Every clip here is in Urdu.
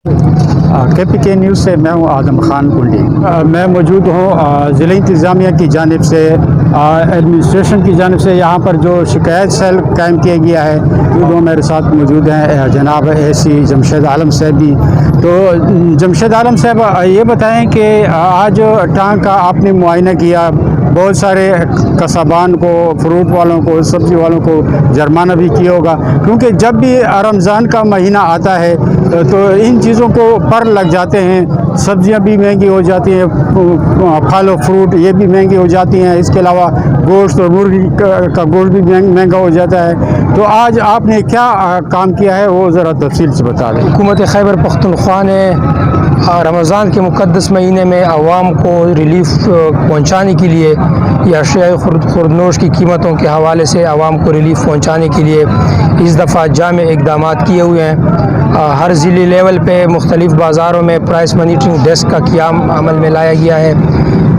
KPK نیوز سے میں ہوں اعظم خان کنڈی. میں موجود ہوں ضلع انتظامیہ کی جانب سے ایڈمنسٹریشن کی جانب سے یہاں پر جو شکایت سیل قائم کیا گیا ہے وہ میرے ساتھ موجود ہیں جناب AC جمشید عالم صاحب بھی. تو جمشید عالم صاحب یہ بتائیں کہ آج ٹانک کا آپ نے معائنہ کیا, بہت سارے قصابان کو, فروٹ والوں کو, سبزی والوں کو جرمانہ بھی کیا ہوگا, کیونکہ جب بھی رمضان کا مہینہ آتا ہے تو ان چیزوں کو پر لگ جاتے ہیں. سبزیاں بھی مہنگی ہو جاتی ہیں, پھل و فروٹ یہ بھی مہنگی ہو جاتی ہیں, اس کے علاوہ گوشت اور مرغی کا گوشت بھی مہنگا ہو جاتا ہے. تو آج آپ نے کیا کام کیا ہے وہ ذرا تفصیل سے بتا دیں. حکومت خیبر پختونخوا نے رمضان کے مقدس مہینے میں عوام کو ریلیف پہنچانے کے لیے یا اشیاء خوردنوش کی قیمتوں کے حوالے سے عوام کو ریلیف پہنچانے کے لیے اس دفعہ جامع اقدامات کیے ہوئے ہیں. ہر ضلعی لیول پہ مختلف بازاروں میں پرائس مانیٹرنگ ڈیسک کا قیام عمل میں لایا گیا ہے,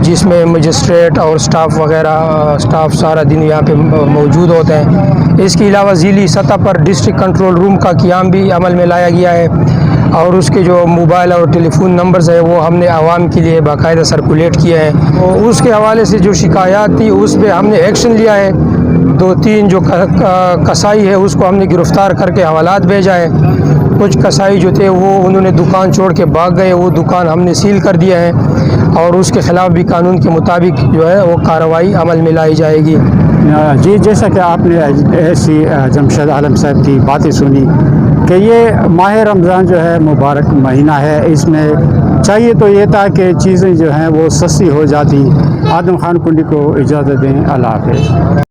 جس میں مجسٹریٹ اور سٹاف وغیرہ سارا دن یہاں پہ موجود ہوتے ہیں. اس کے علاوہ ضلعی سطح پر ڈسٹرکٹ کنٹرول روم کا قیام بھی عمل میں لایا گیا ہے, اور اس کے جو موبائل اور ٹیلی فون نمبرز ہیں وہ ہم نے عوام کے لیے باقاعدہ سرکولیٹ کیے ہیں. اس کے حوالے سے جو شکایات تھی اس پہ ہم نے ایکشن لیا ہے. 2-3 جو کسائی ہے اس کو ہم نے گرفتار کر کے حوالات بھیجا ہے. کچھ کسائی جو تھے وہ انہوں نے دکان چھوڑ کے بھاگ گئے, وہ دکان ہم نے سیل کر دیا ہے, اور اس کے خلاف بھی قانون کے مطابق جو ہے وہ کارروائی عمل میں لائی جائے گی. جی, جیسا کہ آپ نے AC جمشید عالم صاحب کی باتیں سنی کہ یہ ماہ رمضان جو ہے مبارک مہینہ ہے, اس میں چاہیے تو یہ تھا کہ چیزیں جو ہیں وہ سستی ہو جاتی. اعظم خان کنڈی کو اجازت دیں. اللہ حافظ.